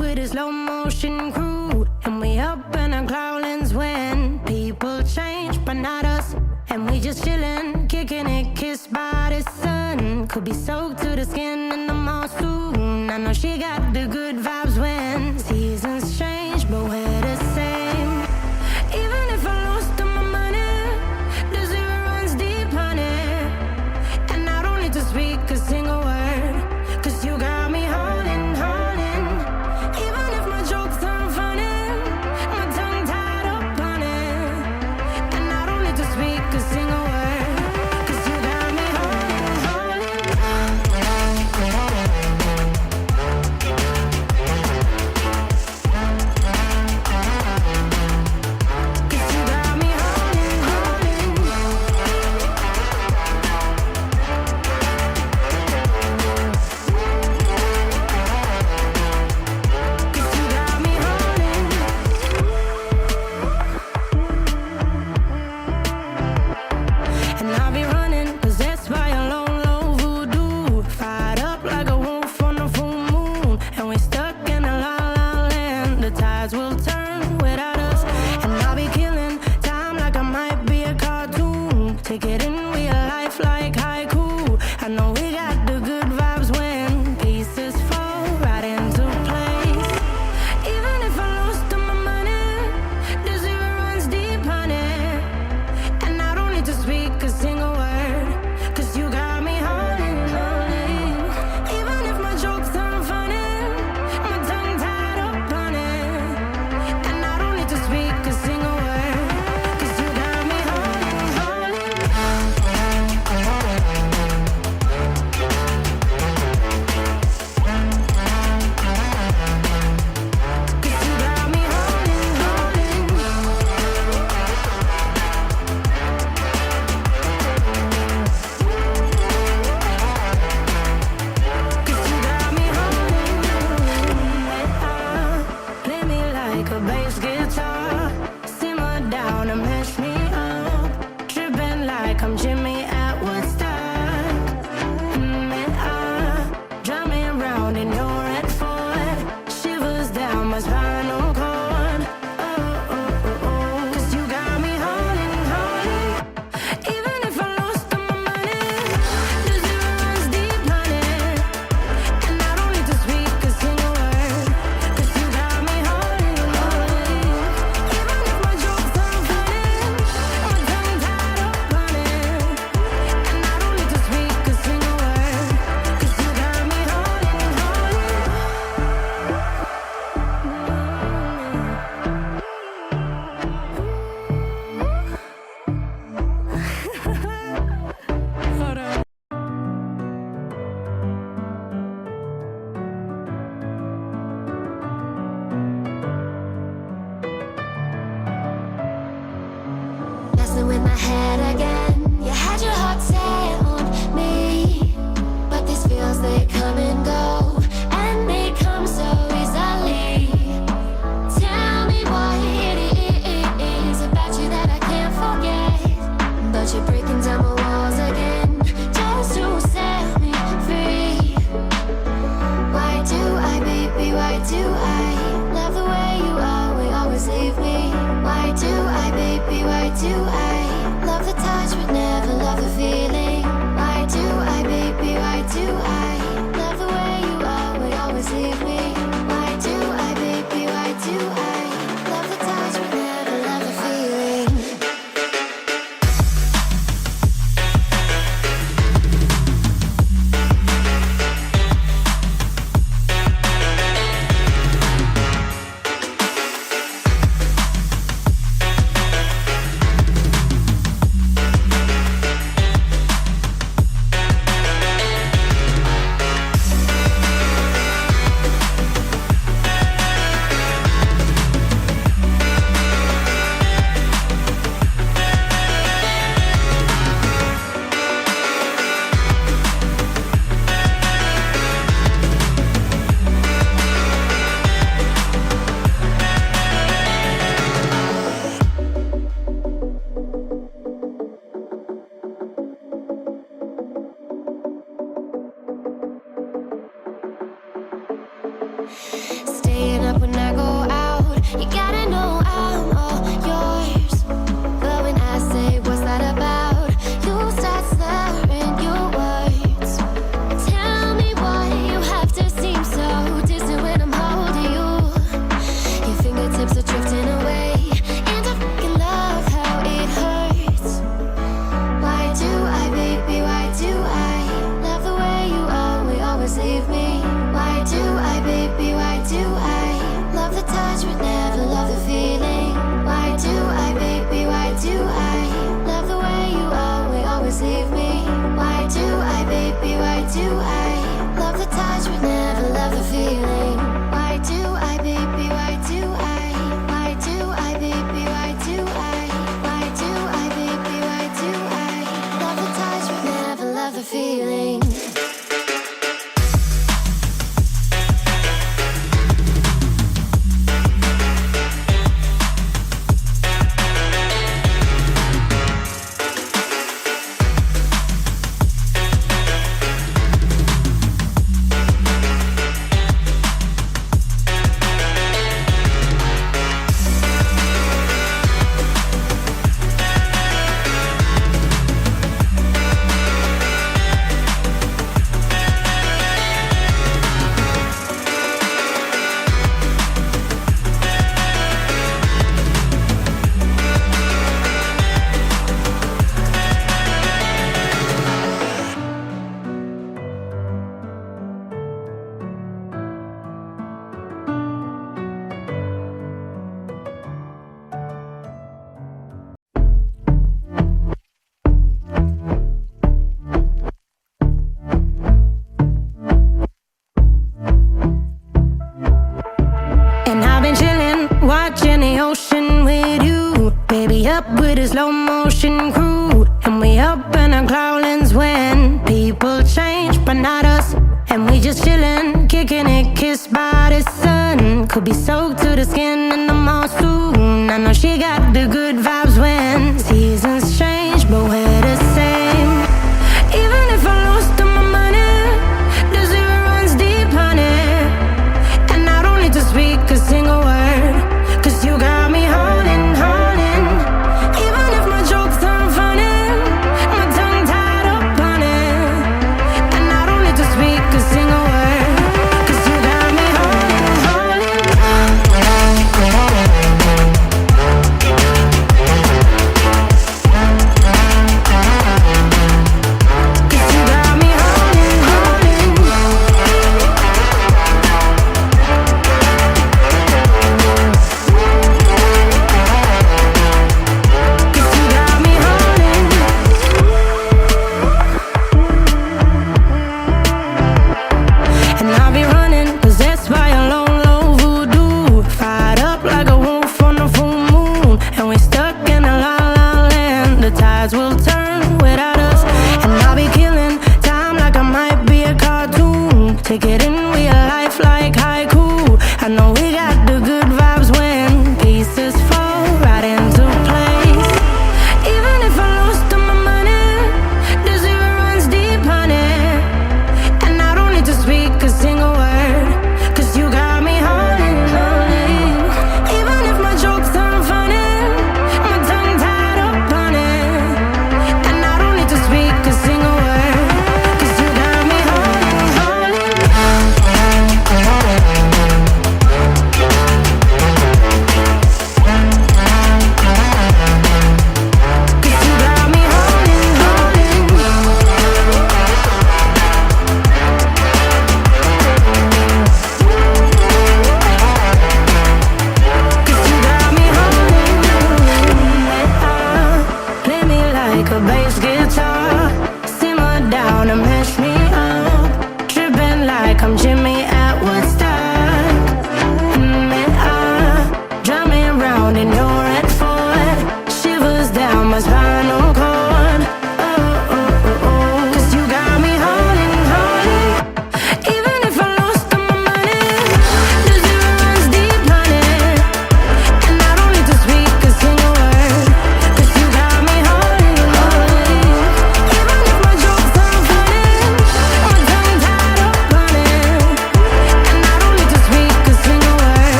with a slow motion crew, and we up in our cloudlands when people change, but not us. And we just chillin', kicking it, kissed by the sun. Could be soaked to the skin in the mall soon. I know she got the good vibes when seasons change, but we're the same. Even if I lost all my money, the zero runs deep, honey. And I don't need to speak a single word, 'cause you got me holding, holding. Even if my jokes aren't funny, my tongue tied up on it. And I don't need to speak a single word, 'cause you got me holding, holding. 'Cause you got me holding, holding. 'Cause you got me holding. And I'll be running, possessed by a low, low voodoo. Fired up like a wolf on a full moon. And we're stuck in a la la land. The tides will turn without us. And I'll be killing time like I might be a cartoon. Take it in real life like haiku. I know we got the good vibes when pieces fall right into place. Even if I lost all my money, the zero runs deep, honey. And I don't need to speak a single word, 'cause you got me holding, holding. Even if my jokes aren't funny, my tongue tied up on it. And I don't need to speak a single word, 'cause you got me holding, holding. 'Cause you got me holding, holding. 'Cause you got me holding, holding. Play me like a bass guitar, simmer down and mash me up, tripping like I'm Jimmy at Woodstock. Drive me around in your red Ford, shivers down my spinal cord. Oh, oh, oh, oh. 'Cause you got me holding, holding. Even if I lost all my money, the zero runs deep, honey. And I don't need to speak a single word, 'cause you got me holding, holding. Even if my jokes aren't funny, my tongue tied up on it. And I don't need to speak a single word, 'cause you got me holding, holding. Hold on. Messing with my head again. You had your heart set on me, but these feels, they come and go, and they come so easily. Tell me what it is about you that I can't forget, but you're breaking down my walls again just to set me free. Why do I, baby, why do I love the way you always leave me? Why do I, baby, why do I love the touch but never love the feeling? Why do I, baby, why do I love the way you always leave me? Why do I, baby, why do I love the touch but never love the feeling? Stay staying up when I go out. You gotta know I'm all yours. But when I say what's that about, you start slurring your words. Tell me why you have to seem so distant when I'm holding you. Your fingertips are drifting away, and I fucking love how it hurts. Why do I, baby, why do I love the way you always leave me? Why do I, baby, why do I love the touch but never love the feeling? Why do I, baby, why do I love the way you always leave me? Why do I, baby, why do I love the touch but never love the feeling? Why do I, baby, why do I? Why do I, baby, why do I? Why do I, baby, why do I love the touch but never love the feeling? Watching the ocean with you, baby, up with a slow motion crew. And we up in our clouds when people change, but not us. And we just chillin', kicking it, kissed by the sun. Could be soaked to the skin in the monsoon. I know she got the good